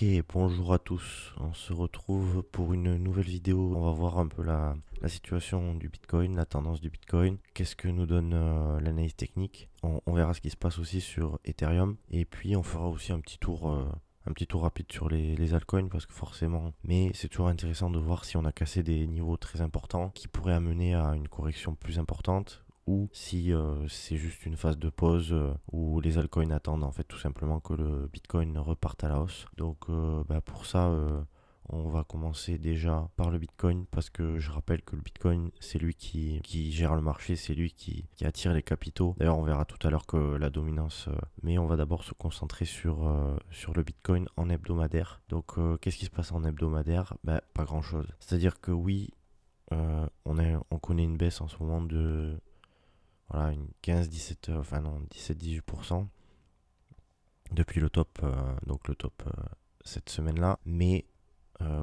Ok, bonjour à tous. On se retrouve pour une nouvelle vidéo. On va voir un peu la situation du Bitcoin, la tendance du Bitcoin. Qu'est-ce que nous donne l'analyse technique. On verra ce qui se passe aussi sur Ethereum. Et puis on fera aussi un petit tour rapide sur les altcoins parce que forcément, mais c'est toujours intéressant de voir si on a cassé des niveaux très importants qui pourraient amener à une correction plus importante ou si c'est juste une phase de pause où les altcoins attendent en fait tout simplement que le Bitcoin reparte à la hausse. Donc pour ça, on va commencer déjà par le Bitcoin parce que je rappelle que le Bitcoin c'est lui qui gère le marché, c'est lui qui attire les capitaux. D'ailleurs on verra tout à l'heure que la dominance, mais on va d'abord se concentrer sur le Bitcoin en hebdomadaire. Donc qu'est-ce qui se passe en hebdomadaire? Pas grand chose. C'est-à-dire que oui, on connaît une baisse en ce moment de voilà, une 15-17, enfin non, 17-18% depuis le top, donc le top cette semaine-là. Mais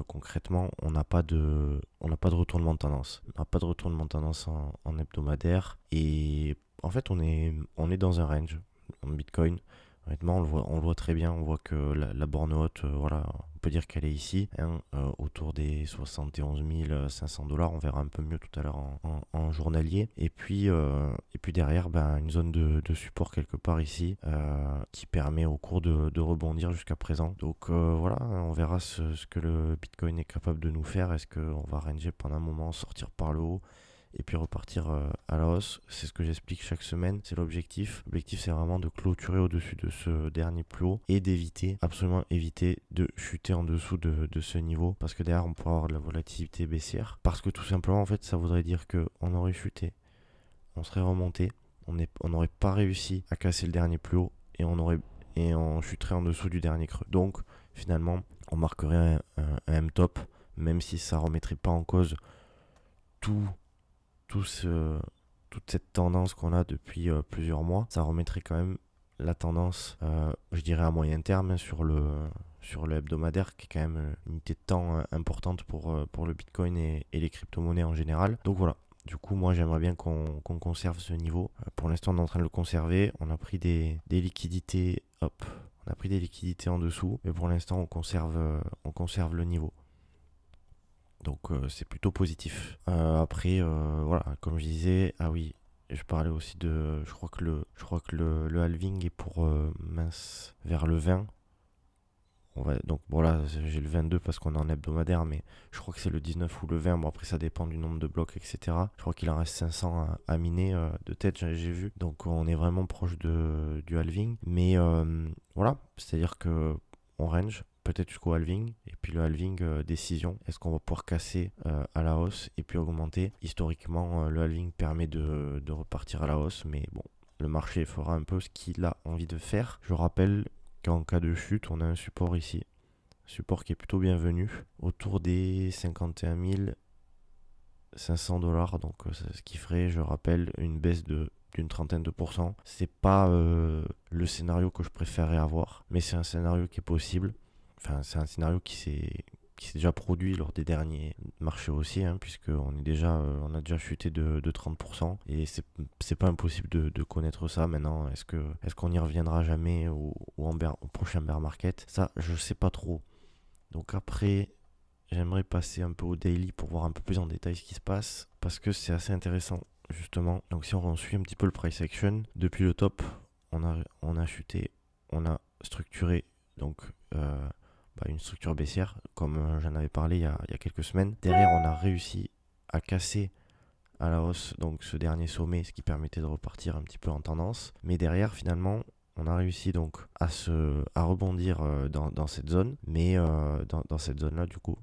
concrètement, on n'a pas de retournement de tendance. On n'a pas de retournement de tendance en hebdomadaire. Et en fait, on est dans un range en Bitcoin. Honnêtement, on le voit très bien. On voit que la borne haute, voilà, on peut dire qu'elle est ici, hein, autour des 71 500 $. On verra un peu mieux tout à l'heure en journalier. Et puis derrière, une zone de support quelque part ici qui permet au cours de rebondir jusqu'à présent. Donc voilà, on verra ce que le Bitcoin est capable de nous faire. Est-ce qu'on va ranger pendant un moment, sortir par le haut et puis repartir à la hausse? C'est ce que j'explique chaque semaine, c'est l'objectif. L'objectif c'est vraiment de clôturer au-dessus de ce dernier plus haut et d'éviter, absolument éviter de chuter en dessous de ce niveau parce que derrière on pourrait avoir de la volatilité baissière parce que tout simplement en fait ça voudrait dire qu'on aurait chuté, on serait remonté, on n'aurait pas réussi à casser le dernier plus haut et on chuterait en dessous du dernier creux. Donc finalement on marquerait un M-top même si ça remettrait pas en cause tout tout ce, toute cette tendance qu'on a depuis plusieurs mois, ça remettrait quand même la tendance, je dirais à moyen terme, sur le hebdomadaire, qui est quand même une unité de temps importante pour le Bitcoin et les crypto-monnaies en général. Donc voilà. Du coup, moi, j'aimerais bien qu'on conserve ce niveau. Pour l'instant, on est en train de le conserver. On a pris des liquidités, hop, on a pris des liquidités en dessous, mais pour l'instant, on conserve le niveau. Donc c'est plutôt positif. Après, voilà, comme je disais, ah oui, je parlais aussi de, je crois que le halving est pour mince vers le 20. Donc bon là j'ai le 22 parce qu'on est en hebdomadaire, mais je crois que c'est le 19 ou le 20. Bon après ça dépend du nombre de blocs, etc. Je crois qu'il en reste 500 à miner de tête, j'ai vu. Donc on est vraiment proche du halving. Mais voilà, c'est-à-dire que on range peut-être jusqu'au halving, et puis le halving décision, est-ce qu'on va pouvoir casser à la hausse et puis augmenter. Historiquement le halving permet de repartir à la hausse, mais bon, le marché fera un peu ce qu'il a envie de faire. Je rappelle qu'en cas de chute on a un support ici, support qui est plutôt bienvenu autour des 51 500 $, donc ce qui ferait, je rappelle, une baisse d'une trentaine de pourcents. C'est pas le scénario que je préférerais avoir, mais c'est un scénario qui est possible. Enfin, c'est un scénario qui s'est déjà produit lors des derniers marchés haussiers, hein, puisqu'on on a déjà chuté de 30%, et c'est pas impossible de connaître ça. Maintenant, est-ce qu'on y reviendra jamais au prochain bear market? Ça, je sais pas trop. Donc après, j'aimerais passer un peu au daily pour voir un peu plus en détail ce qui se passe, parce que c'est assez intéressant, justement. Donc si on suit un petit peu le price action, depuis le top, on a chuté, on a structuré, donc une structure baissière, comme j'en avais parlé il y a quelques semaines. Derrière, on a réussi à casser à la hausse donc ce dernier sommet, ce qui permettait de repartir un petit peu en tendance. Mais derrière, finalement, on a réussi donc à rebondir dans cette zone, mais dans cette zone-là, du coup,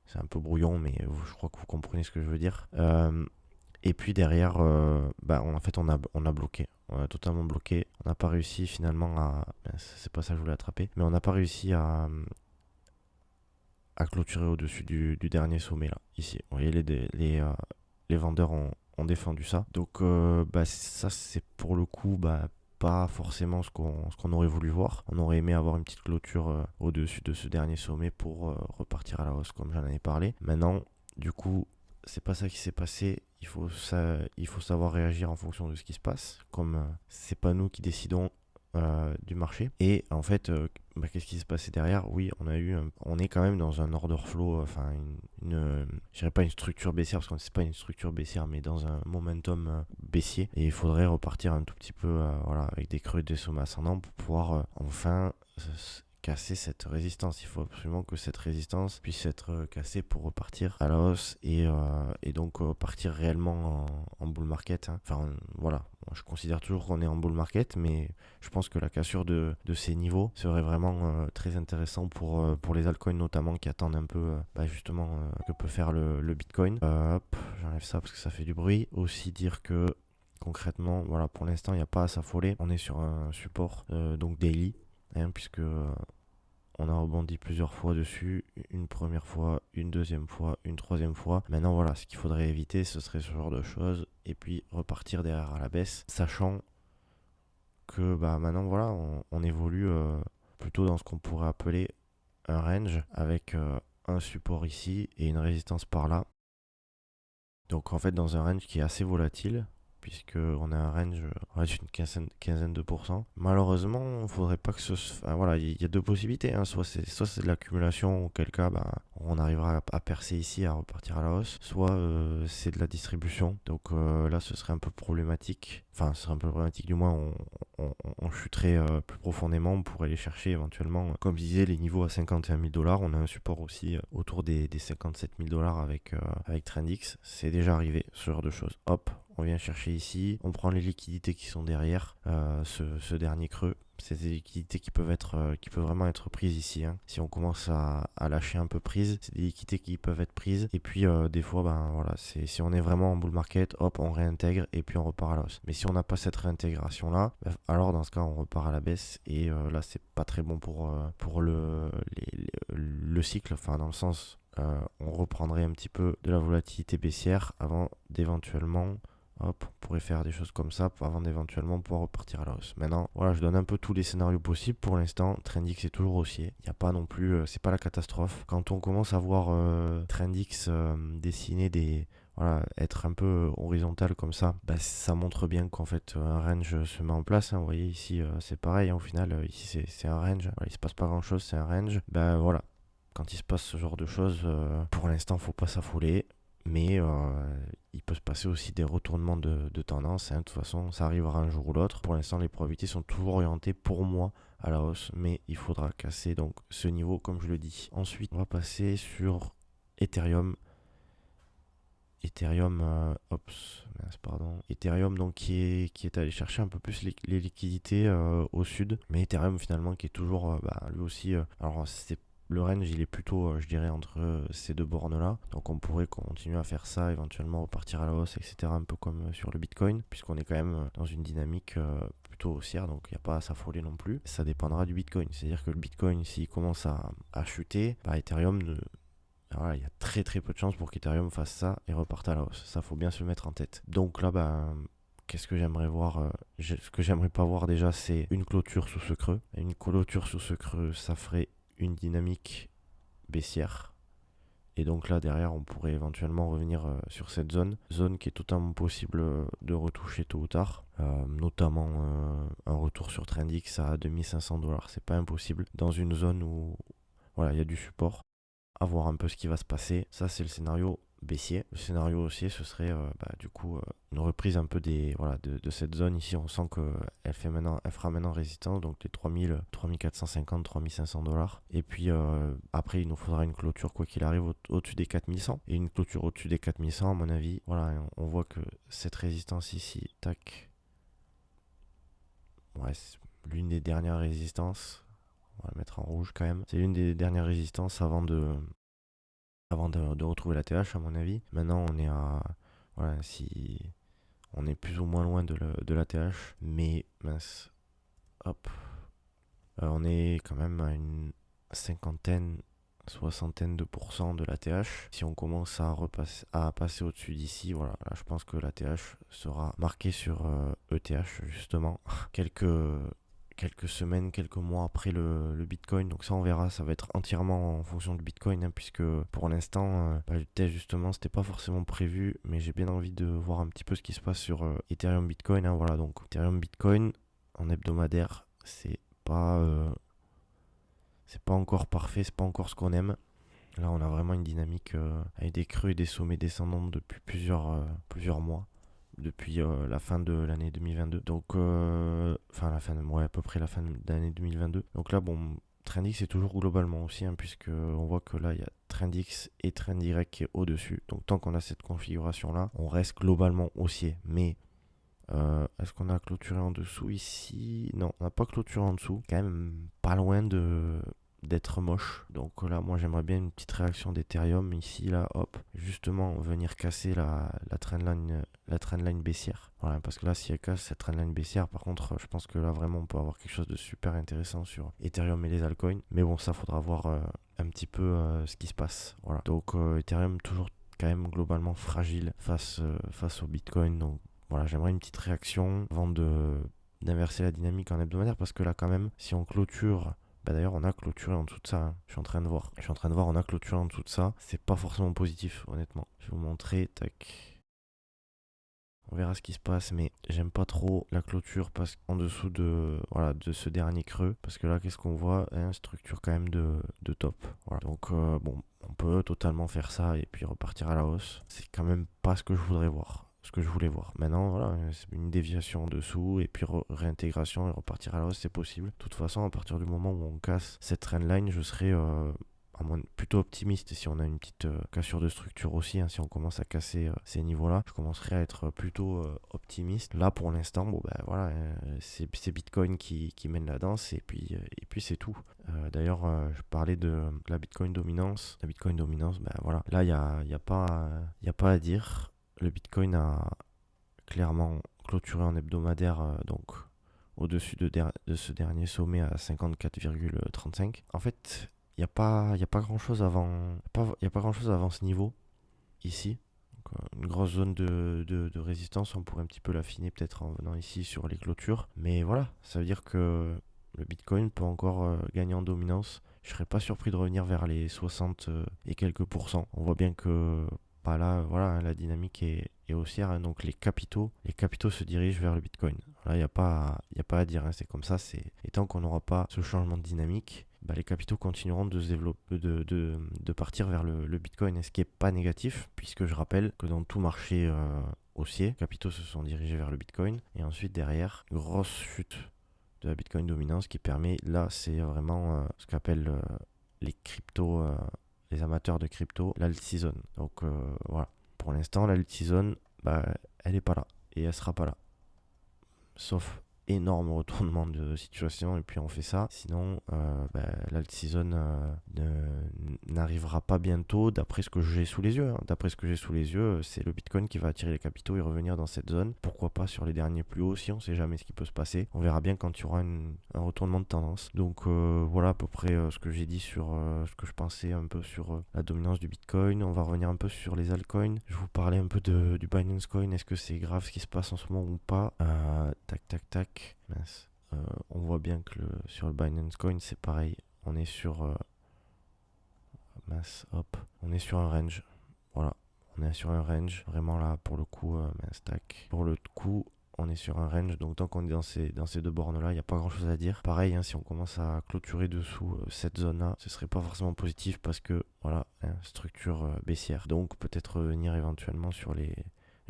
c'est un peu brouillon, mais je crois que vous comprenez ce que je veux dire. Et puis derrière, en fait, on a bloqué. On a totalement bloqué. On n'a pas réussi finalement à. C'est pas ça que je voulais attraper. Mais on n'a pas réussi à clôturer au-dessus du dernier sommet là. Ici. Vous voyez, les vendeurs ont défendu ça. Donc, ça, c'est pour le coup. Pas forcément ce qu'on aurait voulu voir. On aurait aimé avoir une petite clôture au-dessus de ce dernier sommet pour repartir à la hausse comme j'en avais parlé. Maintenant, du coup, c'est pas ça qui s'est passé. Il faut savoir réagir en fonction de ce qui se passe. Comme c'est pas nous qui décidons du marché. Et en fait, qu'est-ce qui s'est passé derrière? Oui, on est quand même dans un order flow, enfin je dirais pas une structure baissière parce que c'est pas une structure baissière, mais dans un momentum baissier. Et il faudrait repartir un tout petit peu, voilà, avec des creux et des sommets ascendants pour pouvoir enfin casser cette résistance. Il faut absolument que cette résistance puisse être cassée pour repartir à la hausse et donc partir réellement en bull market, hein. Enfin voilà, je considère toujours qu'on est en bull market, mais je pense que la cassure de ces niveaux serait vraiment très intéressant pour les altcoins notamment qui attendent un peu justement que peut faire le Bitcoin. Hop, j'enlève ça parce que ça fait du bruit. Aussi dire que concrètement, voilà, pour l'instant il n'y a pas à s'affoler. On est sur un support donc daily, hein, puisque on a rebondi plusieurs fois dessus, une première fois, une deuxième fois, une troisième fois. Maintenant voilà, ce qu'il faudrait éviter, ce serait ce genre de choses, et puis repartir derrière à la baisse, sachant que maintenant voilà, on évolue plutôt dans ce qu'on pourrait appeler un range, avec un support ici et une résistance par là. Donc en fait dans un range qui est assez volatile, puisqu'on a un range d'une quinzaine de pourcents. Malheureusement, il ne faudrait pas que enfin, voilà, il y a deux possibilités, hein. Soit c'est de l'accumulation, auquel cas on arrivera à percer ici, à repartir à la hausse. Soit c'est de la distribution. Donc là, ce serait un peu problématique. Enfin, ce serait un peu problématique, du moins, on chuterait plus profondément. On pourrait aller chercher éventuellement, comme je disais, les niveaux à 51 000 $. On a un support aussi autour des 57 000 $ avec Trendix. C'est déjà arrivé, ce genre de choses. Hop, on vient chercher ici, on prend les liquidités qui sont derrière ce dernier creux. C'est des liquidités qui peuvent vraiment être prises ici, hein. Si on commence à lâcher un peu prise, c'est des liquidités qui peuvent être prises. Et puis des fois, voilà, si on est vraiment en bull market, hop, on réintègre et puis on repart à la hausse. Mais si on n'a pas cette réintégration là, alors dans ce cas, on repart à la baisse. Et là, c'est pas très bon pour le cycle, enfin dans le sens, on reprendrait un petit peu de la volatilité baissière avant d'éventuellement, hop, on pourrait faire des choses comme ça avant d'éventuellement pouvoir repartir à la hausse. Maintenant, voilà, je donne un peu tous les scénarios possibles. Pour l'instant, Trendix est toujours haussier. Il n'y a pas non plus, c'est pas la catastrophe. Quand on commence à voir Trendix dessiner voilà, être un peu horizontal comme ça, ça montre bien qu'en fait un range se met en place, hein. Vous voyez ici, c'est pareil, hein, au final, ici c'est un range. Voilà, il se passe pas grand chose, c'est un range. Voilà, quand il se passe ce genre de choses, pour l'instant, faut pas s'affoler. Mais il peut se passer aussi des retournements de tendance, hein. De toute façon, ça arrivera un jour ou l'autre. Pour l'instant, les probabilités sont toujours orientées pour moi à la hausse, mais il faudra casser donc ce niveau, comme je le dis. Ensuite, on va passer sur Ethereum. Ethereum donc qui est allé chercher un peu plus les liquidités au sud, mais Ethereum finalement qui est toujours lui aussi, alors c'est le range il est plutôt je dirais entre ces deux bornes là, donc on pourrait continuer à faire ça, éventuellement repartir à la hausse, etc., un peu comme sur le Bitcoin, puisqu'on est quand même dans une dynamique plutôt haussière, donc il n'y a pas à s'affoler non plus. Ça dépendra du Bitcoin, c'est à dire que le Bitcoin s'il commence à chuter, Ethereum alors là, il y a très très peu de chances pour qu'Ethereum fasse ça et reparte à la hausse. Ça, faut bien se le mettre en tête. Donc là, qu'est-ce que j'aimerais voir Ce que j'aimerais pas voir déjà, c'est une clôture sous ce creux. Et une clôture sous ce creux, ça ferait une dynamique baissière. Et donc là, derrière, on pourrait éventuellement revenir sur cette zone qui est totalement possible de retoucher tôt ou tard. Notamment un retour sur Trendix à 2500 $. C'est pas impossible. Dans une zone où voilà, il y a du support, à voir un peu ce qui va se passer. Ça, c'est le scénario baissier. Le scénario haussier, ce serait du coup une reprise un peu de cette zone ici. On sent qu'elle fera maintenant résistance, donc les 3000, 3450, 3500 $. Et puis après, il nous faudra une clôture, quoi qu'il arrive, au-dessus des 4100. Et une clôture au-dessus des 4100, à mon avis, voilà, on voit que cette résistance ici, tac, ouais, c'est l'une des dernières résistances. On va le mettre en rouge quand même. C'est l'une des dernières résistances avant de retrouver la TH, à mon avis. Maintenant, on est voilà, si on est plus ou moins loin de la TH, mais mince, hop, on est quand même à une cinquantaine, soixantaine de pourcents de la TH. Si on commence à passer au-dessus d'ici, voilà, là, je pense que la TH sera marquée sur ETH, justement. Quelques semaines, quelques mois après le Bitcoin. Donc ça, on verra, ça va être entièrement en fonction du Bitcoin, hein, puisque pour l'instant, le test justement, c'était pas forcément prévu, mais j'ai bien envie de voir un petit peu ce qui se passe sur Ethereum Bitcoin, hein. Voilà, donc Ethereum Bitcoin en hebdomadaire, C'est pas, euh, c'est pas encore parfait, c'est pas encore ce qu'on aime. Là, on a vraiment une dynamique avec des creux et des sommets descendants depuis plusieurs mois, depuis la fin de l'année 2022. Donc, enfin, ouais, à peu près la fin de l'année 2022. Donc là, bon, Trendix c'est toujours globalement aussi, hein, puisque on voit que là, il y a Trendix et Trend qui est au-dessus. Donc, tant qu'on a cette configuration-là, on reste globalement haussier. Mais est-ce qu'on a clôturé en dessous ici? Non, on n'a pas clôturé en dessous. Quand même pas loin d'être moche. Donc là, moi, j'aimerais bien une petite réaction d'Ethereum ici, là, hop. Justement, venir casser la trendline baissière. Voilà, parce que là, si elle casse cette trendline baissière, par contre, je pense que là, vraiment, on peut avoir quelque chose de super intéressant sur Ethereum et les altcoins. Mais bon, ça, faudra voir un petit peu ce qui se passe. Voilà. Donc, Ethereum, toujours quand même globalement fragile face au Bitcoin. Donc, voilà, j'aimerais une petite réaction avant d'inverser la dynamique en hebdomadaire parce que là, quand même, si on clôture, bah d'ailleurs, on a clôturé en dessous de ça, hein. Je suis en train de voir. On a clôturé en dessous de ça. C'est pas forcément positif, honnêtement. Je vais vous montrer, tac. On verra ce qui se passe, mais j'aime pas trop la clôture parce qu'en dessous de ce dernier creux. Parce que là, qu'est-ce qu'on voit, hein, structure quand même de top. Voilà. Donc, bon, on peut totalement faire ça et puis repartir à la hausse. C'est quand même pas ce que je voudrais voir. Ce que je voulais voir. Maintenant, voilà, c'est une déviation en dessous et puis réintégration et repartir à la hausse, c'est possible. De toute façon, à partir du moment où on casse cette trendline, je serai plutôt optimiste si on a une petite cassure de structure aussi, hein, si on commence à casser ces niveaux-là, je commencerai à être plutôt optimiste. Là pour l'instant, bon ben voilà, c'est Bitcoin qui mène la danse et puis c'est tout. D'ailleurs, je parlais de la Bitcoin dominance. La Bitcoin dominance, ben voilà, là y a pas à dire. Le Bitcoin a clairement clôturé en hebdomadaire, donc au-dessus de ce dernier sommet à 54,35. En fait, il y a pas grand chose il y a pas grand chose avant ce niveau ici. Donc, une grosse zone de résistance, on pourrait un petit peu l'affiner peut-être en venant ici sur les clôtures. Mais voilà, ça veut dire que le Bitcoin peut encore gagner en dominance. Je serais pas surpris de revenir vers les 60 et quelques pourcents. On voit bien que bah là, voilà, hein, la dynamique est haussière, hein, donc les capitaux se dirigent vers le Bitcoin. Là, y a pas à dire, hein, c'est comme ça. Et tant qu'on n'aura pas ce changement de dynamique, bah, les capitaux continueront de se développer, de partir vers le Bitcoin, et ce qui n'est pas négatif, puisque je rappelle que dans tout marché haussier, les capitaux se sont dirigés vers le Bitcoin, et ensuite derrière, grosse chute de la Bitcoin dominance qui permet, là c'est vraiment ce qu'appellent les cryptos, les amateurs de crypto, l'alt season. Donc voilà, pour l'instant l'alt season, bah, elle n'est pas là, et elle sera pas là. Sauf énorme retournement de situation et puis on fait ça. Sinon, l'alt season n'arrivera pas bientôt d'après ce que j'ai sous les yeux, hein. D'après ce que j'ai sous les yeux, c'est le Bitcoin qui va attirer les capitaux et revenir dans cette zone. Pourquoi pas sur les derniers plus hauts si on sait jamais ce qui peut se passer. On verra bien quand il y aura un retournement de tendance. Donc voilà à peu près ce que j'ai dit sur ce que je pensais un peu sur la dominance du Bitcoin. On va revenir un peu sur les altcoins. Je vous parlais un peu du Binance Coin. Est-ce que c'est grave ce qui se passe en ce moment ou pas? Tac tac tac. Mince. On voit bien que sur le Binance Coin, c'est pareil. On est sur. Mince, hop. On est sur un range. Voilà. On est sur un range. Vraiment là, pour le coup, mince, tac. Pour le coup, on est sur un range. Donc, tant qu'on est dans ces deux bornes-là, il n'y a pas grand-chose à dire. Pareil, hein, si on commence à clôturer dessous cette zone-là, ce serait pas forcément positif parce que, voilà, hein, structure baissière. Donc, peut-être revenir éventuellement sur les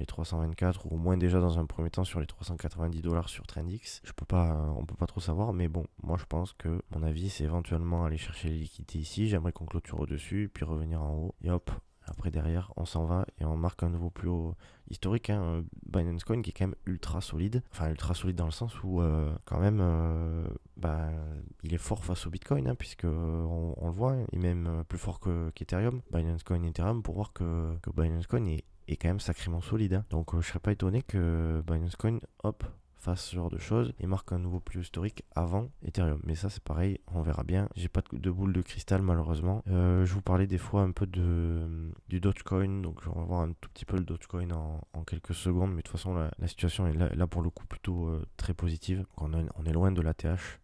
324 ou au moins déjà dans un premier temps sur les 390 dollars sur Trendix. On peut pas trop savoir, mais bon, moi je pense que mon avis c'est éventuellement aller chercher les liquidités ici. J'aimerais qu'on clôture au-dessus, puis revenir en haut. Et hop, après derrière, on s'en va et on marque un nouveau plus haut historique. Hein, Binance Coin qui est quand même ultra solide. Enfin, ultra solide dans le sens où quand même, il est fort face au Bitcoin, hein, puisque on le voit, hein, il est même plus fort qu'Ethereum. Binance Coin et Ethereum pour voir que Binance Coin est quand même sacrément solide, hein. Donc je serais pas étonné que Binance Coin, hop, fasse ce genre de choses et marque un nouveau plus historique avant Ethereum. Mais ça c'est pareil, on verra bien. J'ai pas de boule de cristal malheureusement. Je vous parlais des fois un peu du Dogecoin, donc on va voir un tout petit peu le Dogecoin en quelques secondes. Mais de toute façon la situation est là pour le coup plutôt très positive. Donc, on est loin de l'ATH.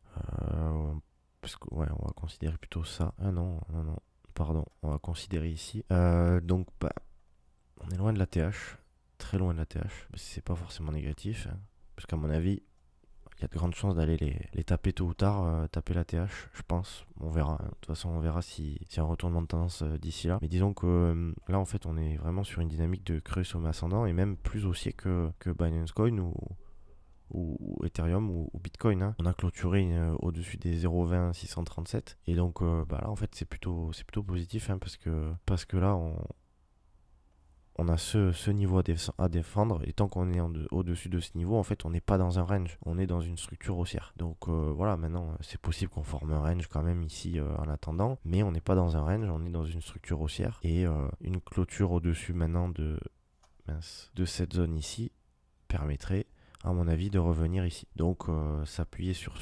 Parce que ouais, on va considérer plutôt ça. Ah non, pardon, on va considérer ici. Donc on est loin de la TH, très loin de la TH, mais c'est pas forcément négatif, hein, parce qu'à mon avis, il y a de grandes chances d'aller les taper tôt ou tard, taper la TH, je pense. On verra. De toute façon, on verra s'il y a un retournement de tendance d'ici là. Mais disons que là, en fait, on est vraiment sur une dynamique de creux sommet ascendant et même plus haussier que Binance Coin ou Ethereum ou Bitcoin. Hein. On a clôturé au-dessus des 0,20 637 et donc là en fait c'est plutôt positif hein, parce que là on a ce niveau à défendre et tant qu'on est au-dessus de ce niveau en fait on n'est pas dans un range, on est dans une structure haussière. Donc voilà, maintenant c'est possible qu'on forme un range quand même ici en attendant, mais on n'est pas dans un range, on est dans une structure haussière et une clôture au-dessus maintenant de cette zone ici permettrait à mon avis de revenir ici. Donc s'appuyer sur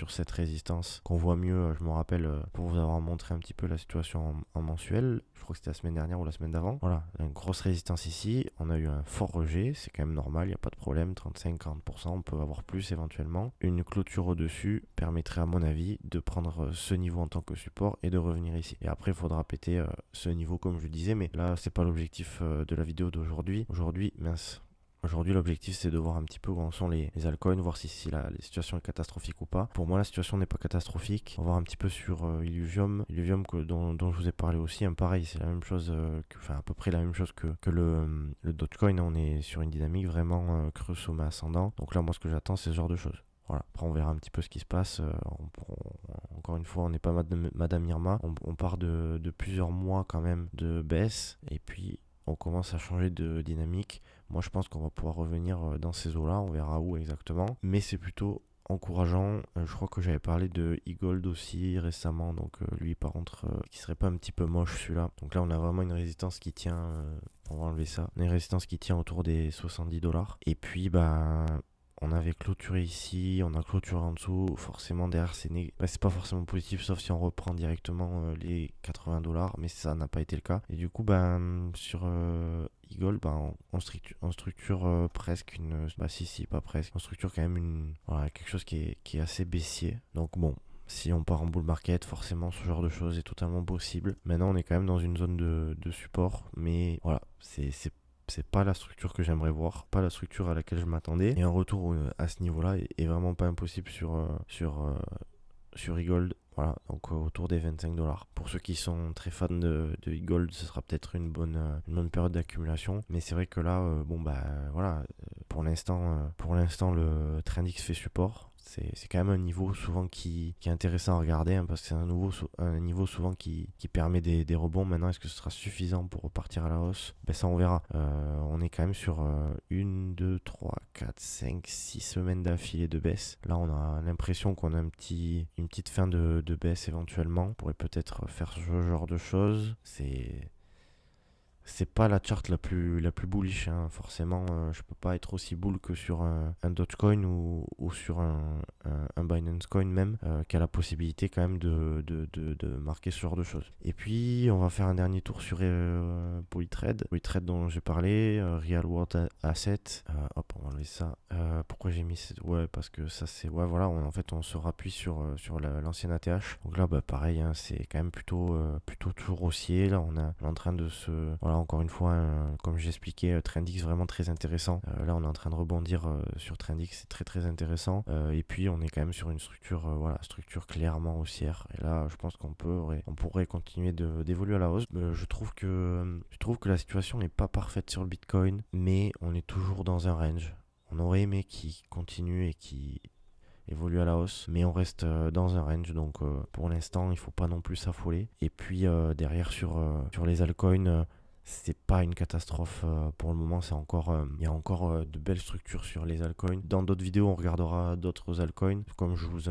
cette résistance qu'on voit mieux, je me rappelle pour vous avoir montré un petit peu la situation en mensuel, je crois que c'était la semaine dernière ou la semaine d'avant. Voilà, une grosse résistance ici, on a eu un fort rejet, c'est quand même normal, il n'y a pas de problème, 35-40%, on peut avoir plus éventuellement. Une clôture au-dessus permettrait à mon avis de prendre ce niveau en tant que support et de revenir ici. Et après il faudra péter ce niveau comme je disais, mais là c'est pas l'objectif de la vidéo d'aujourd'hui. Aujourd'hui, l'objectif, c'est de voir un petit peu où en sont les altcoins, voir si la situation est catastrophique ou pas. Pour moi, la situation n'est pas catastrophique. On va voir un petit peu sur Illuvium. Illuvium dont je vous ai parlé aussi. Hein, pareil, c'est la même chose, à peu près la même chose que le Dogecoin. Hein, on est sur une dynamique vraiment creux sommet ascendant. Donc là, moi, ce que j'attends, c'est ce genre de choses. Voilà. Après, on verra un petit peu ce qui se passe. Encore une fois, on n'est pas Madame Irma. On part de plusieurs mois quand même de baisse. Et puis, on commence à changer de dynamique. Moi, je pense qu'on va pouvoir revenir dans ces eaux-là. On verra où exactement. Mais c'est plutôt encourageant. Je crois que j'avais parlé de e-gold aussi récemment. Donc, lui, par contre, qui serait pas un petit peu moche celui-là. Donc là, on a vraiment une résistance qui tient. On va enlever ça. On a une résistance qui tient autour des 70$. Et puis, on avait clôturé ici, on a clôturé en dessous. Forcément, derrière, c'est pas forcément positif, sauf si on reprend directement les 80$. Mais ça n'a pas été le cas. Et du coup, sur e-gold, on structure presque une. Si, pas presque. On structure quand même quelque chose qui est assez baissier. Donc, bon. Si on part en bull market, forcément, ce genre de choses est totalement possible. Maintenant, on est quand même dans une zone de support. Mais voilà, c'est pas la structure que j'aimerais voir, pas la structure à laquelle je m'attendais. Et un retour à ce niveau-là est vraiment pas impossible sur e-gold. Voilà, donc autour des 25$. Pour ceux qui sont très fans de e-gold, ce sera peut-être une bonne période d'accumulation. Mais c'est vrai que là, voilà, pour l'instant, le Trendix fait support. C'est quand même un niveau souvent qui est intéressant à regarder hein, parce que c'est un niveau souvent qui permet des rebonds. Maintenant, est-ce que ce sera suffisant pour repartir à la hausse? Ça on verra. On est quand même sur 1, 2, 3, 4, 5, 6 semaines d'affilée de baisse. Là, on a l'impression qu'on a une petite fin de baisse éventuellement. On pourrait peut-être faire ce genre de choses. C'est pas la chart la plus bullish, hein. Forcément, je peux pas être aussi bull que sur un Dogecoin ou sur un Binance Coin même, qui a la possibilité quand même de marquer ce genre de choses. Et puis, on va faire un dernier tour sur Polytrade. Polytrade dont j'ai parlé, Real World Asset. Hop, on va enlever ça. Pourquoi j'ai mis cette... Ouais, parce que ça c'est... Ouais, voilà, en fait, on se rappuie sur l'ancienne ATH. Donc là, pareil, hein, c'est quand même plutôt toujours haussier. Là, on est en train de se... Voilà, encore une fois, comme j'expliquais, Trendix vraiment très intéressant. Là, on est en train de rebondir sur Trendix, c'est très très intéressant. Et puis, on est quand même sur une structure, structure clairement haussière. Et là, je pense qu'on pourrait continuer d'évoluer à la hausse. Je trouve que la situation n'est pas parfaite sur le Bitcoin, mais on est toujours dans un range. On aurait aimé qu'il continue et qu'il évolue à la hausse, mais on reste dans un range, donc pour l'instant il faut pas non plus s'affoler. Et puis derrière sur les altcoins, c'est pas une catastrophe pour le moment, il y a encore de belles structures sur les altcoins. Dans d'autres vidéos, on regardera d'autres altcoins. Comme je vous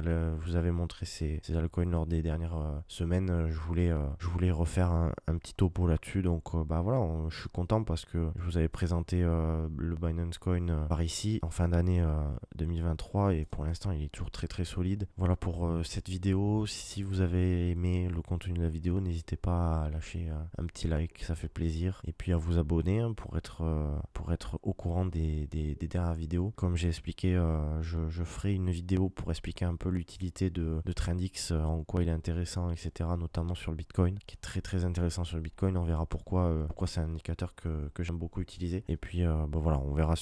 avais montré ces altcoins lors des dernières semaines, je voulais refaire un petit topo là-dessus. Donc voilà, je suis content parce que je vous avais présenté le Binance Coin par ici en fin d'année 2023 et pour l'instant, il est toujours très très solide. Voilà pour cette vidéo. Si vous avez aimé le contenu de la vidéo, n'hésitez pas à lâcher un petit like, ça fait plaisir. plaisir. Et puis à vous abonner hein, pour être au courant des dernières vidéos. Comme j'ai expliqué, je ferai une vidéo pour expliquer un peu l'utilité de Trendix, en quoi il est intéressant, etc. Notamment sur le Bitcoin, qui est très très intéressant sur le Bitcoin. On verra pourquoi c'est un indicateur que j'aime beaucoup utiliser. Et puis voilà, on verra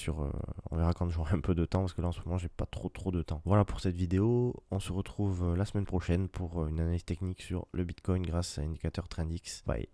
quand j'aurai un peu de temps, parce que là en ce moment j'ai pas trop de temps. Voilà pour cette vidéo. On se retrouve la semaine prochaine pour une analyse technique sur le Bitcoin grâce à l'indicateur Trendix. Bye.